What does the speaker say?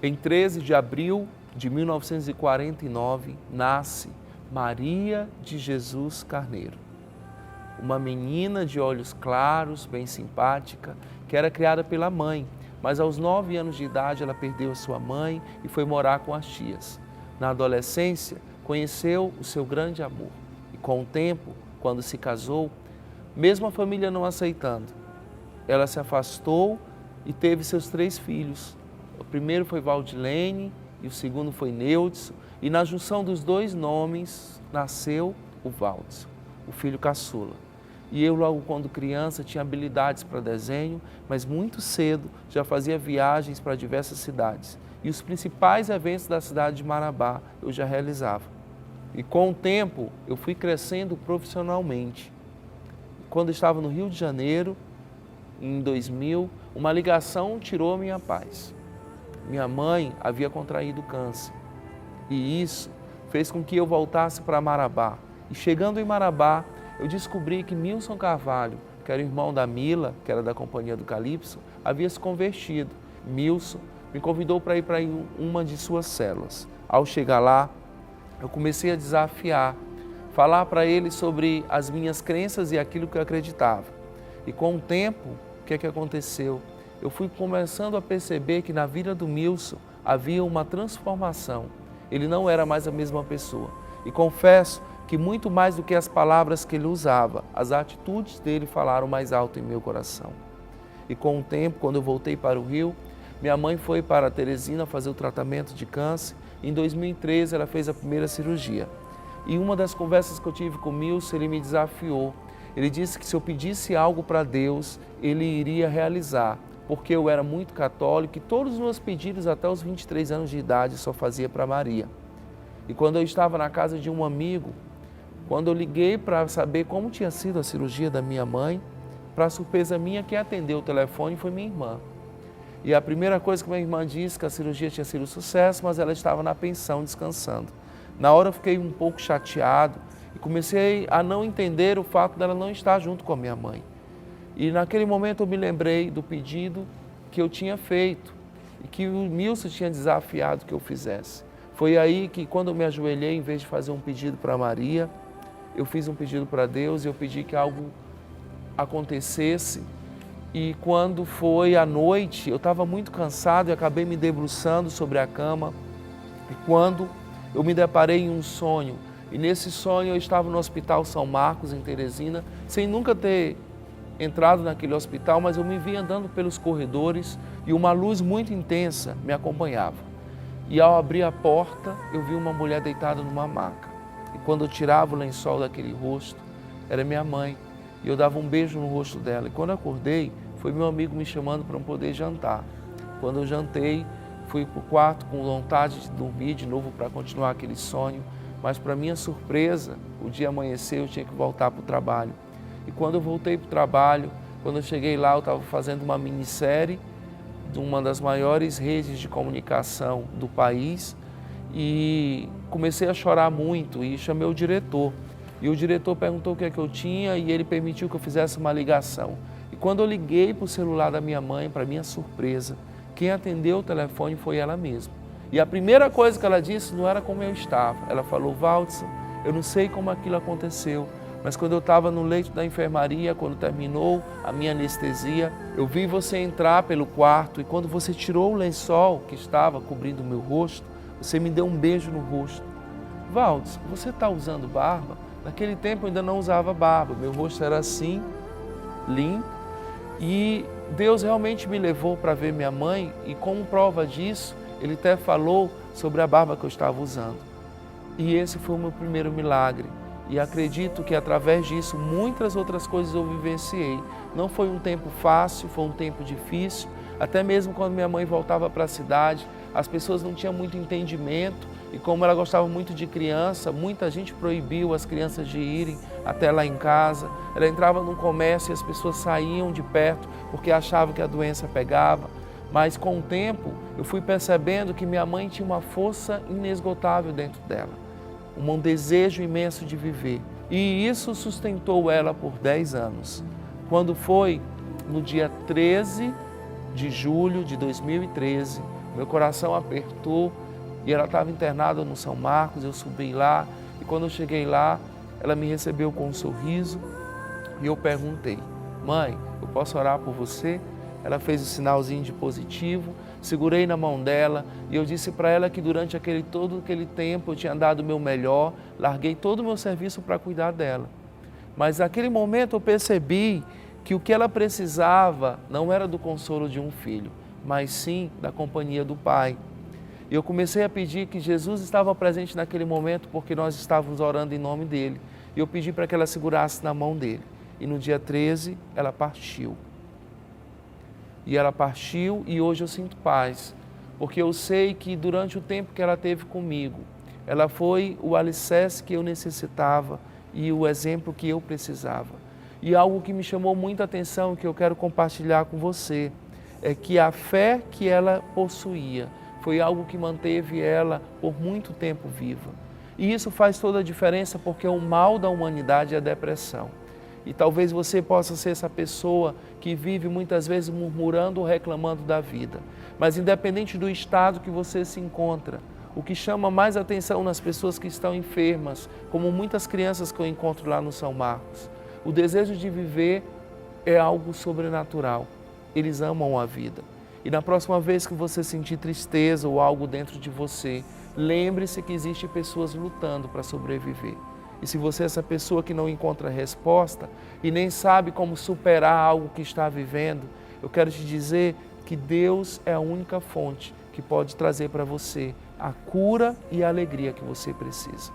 Em 13 de abril de 1949, nasce Maria de Jesus Carneiro, uma menina de olhos claros, bem simpática, que era criada pela mãe, mas aos 9 anos de idade ela perdeu a sua mãe e foi morar com as tias. Na adolescência, conheceu o seu grande amor e com o tempo, quando se casou, mesmo a família não aceitando, ela se afastou e teve seus 3 filhos. O primeiro foi Valdilene e o segundo foi Neudson, e na junção dos 2 nomes nasceu o Valdson, o filho caçula. E eu, logo quando criança, tinha habilidades para desenho, mas muito cedo já fazia viagens para diversas cidades. E os principais eventos da cidade de Marabá eu já realizava. E com o tempo eu fui crescendo profissionalmente. Quando eu estava no Rio de Janeiro, em 2000, uma ligação tirou minha paz. Minha mãe havia contraído câncer. E isso fez com que eu voltasse para Marabá. E chegando em Marabá, eu descobri que Milson Carvalho, que era o irmão da Mila, que era da Companhia do Calypso, havia se convertido. Milson me convidou para ir para uma de suas células. Ao chegar lá, eu comecei a desafiar, falar para ele sobre as minhas crenças e aquilo que eu acreditava. E com o tempo, o que é que aconteceu? Eu fui começando a perceber que na vida do Milson havia uma transformação. Ele não era mais a mesma pessoa. E confesso que muito mais do que as palavras que ele usava, as atitudes dele falaram mais alto em meu coração. E com o tempo, quando eu voltei para o Rio, minha mãe foi para Teresina fazer o tratamento de câncer. Em 2013, ela fez a primeira cirurgia. E uma das conversas que eu tive com o Milson, ele me desafiou. Ele disse que se eu pedisse algo para Deus, ele iria realizar, porque eu era muito católico e todos os meus pedidos até os 23 anos de idade só fazia para Maria. E quando eu estava na casa de um amigo, quando eu liguei para saber como tinha sido a cirurgia da minha mãe, para surpresa minha, quem atendeu o telefone foi minha irmã. E a primeira coisa que minha irmã disse, que a cirurgia tinha sido um sucesso, mas ela estava na pensão descansando. Na hora eu fiquei um pouco chateado e comecei a não entender o fato dela não estar junto com a minha mãe. E naquele momento eu me lembrei do pedido que eu tinha feito e que o Milson tinha desafiado que eu fizesse. Foi aí que, quando eu me ajoelhei, em vez de fazer um pedido para Maria, eu fiz um pedido para Deus e eu pedi que algo acontecesse. E quando foi à noite, eu estava muito cansado e acabei me debruçando sobre a cama. E quando eu me deparei em um sonho, e nesse sonho eu estava no Hospital São Marcos, em Teresina, sem nunca ter entrado naquele hospital, mas eu me vi andando pelos corredores e uma luz muito intensa me acompanhava. E ao abrir a porta, eu vi uma mulher deitada numa maca. E quando eu tirava o lençol daquele rosto, era minha mãe. E eu dava um beijo no rosto dela. E quando eu acordei, foi meu amigo me chamando para eu poder jantar. Quando eu jantei, fui para o quarto com vontade de dormir de novo para continuar aquele sonho. Mas para minha surpresa, o dia amanheceu, eu tinha que voltar para o trabalho. E quando eu voltei para o trabalho, quando eu cheguei lá, eu estava fazendo uma minissérie de uma das maiores redes de comunicação do país e comecei a chorar muito e chamei o diretor. E o diretor perguntou o que é que eu tinha e ele permitiu que eu fizesse uma ligação. E quando eu liguei para o celular da minha mãe, para minha surpresa, quem atendeu o telefone foi ela mesma. E a primeira coisa que ela disse não era como eu estava. Ela falou: Valdson, eu não sei como aquilo aconteceu, mas quando eu estava no leito da enfermaria, quando terminou a minha anestesia, eu vi você entrar pelo quarto e quando você tirou o lençol que estava cobrindo o meu rosto, você me deu um beijo no rosto. Valdson, você está usando barba? Naquele tempo eu ainda não usava barba, meu rosto era assim, limpo, e Deus realmente me levou para ver minha mãe e como prova disso, Ele até falou sobre a barba que eu estava usando. E esse foi o meu primeiro milagre. E acredito que através disso muitas outras coisas eu vivenciei. Não foi um tempo fácil, foi um tempo difícil. Até mesmo quando minha mãe voltava para a cidade, as pessoas não tinham muito entendimento. E como ela gostava muito de criança, muita gente proibiu as crianças de irem até lá em casa. Ela entrava num comércio e as pessoas saíam de perto porque achavam que a doença pegava. Mas com o tempo eu fui percebendo que minha mãe tinha uma força inesgotável dentro dela. Um desejo imenso de viver. E isso sustentou ela por 10 anos. Quando foi no dia 13 de julho de 2013, Meu coração apertou e ela estava internada no São Marcos, eu subi lá e quando eu cheguei lá, ela me recebeu com um sorriso e eu perguntei, mãe, eu posso orar por você? Ela fez o sinalzinho de positivo, segurei na mão dela e eu disse para ela que durante todo aquele tempo eu tinha dado o meu melhor, larguei todo o meu serviço para cuidar dela. Mas naquele momento eu percebi que o que ela precisava não era do consolo de um filho, mas sim da companhia do Pai. E eu comecei a pedir que Jesus estava presente naquele momento porque nós estávamos orando em nome dele. E eu pedi para que ela segurasse na mão dele. E no dia 13 ela partiu. E ela partiu e hoje eu sinto paz, porque eu sei que durante o tempo que ela teve comigo, ela foi o alicerce que eu necessitava e o exemplo que eu precisava. E algo que me chamou muita atenção, que eu quero compartilhar com você, é que a fé que ela possuía foi algo que manteve ela por muito tempo viva. E isso faz toda a diferença porque o mal da humanidade é a depressão. E talvez você possa ser essa pessoa que vive muitas vezes murmurando ou reclamando da vida. Mas independente do estado que você se encontra, o que chama mais atenção nas pessoas que estão enfermas, como muitas crianças que eu encontro lá no São Marcos, o desejo de viver é algo sobrenatural. Eles amam a vida. E na próxima vez que você sentir tristeza ou algo dentro de você, lembre-se que existem pessoas lutando para sobreviver. E se você é essa pessoa que não encontra resposta e nem sabe como superar algo que está vivendo, eu quero te dizer que Deus é a única fonte que pode trazer para você a cura e a alegria que você precisa.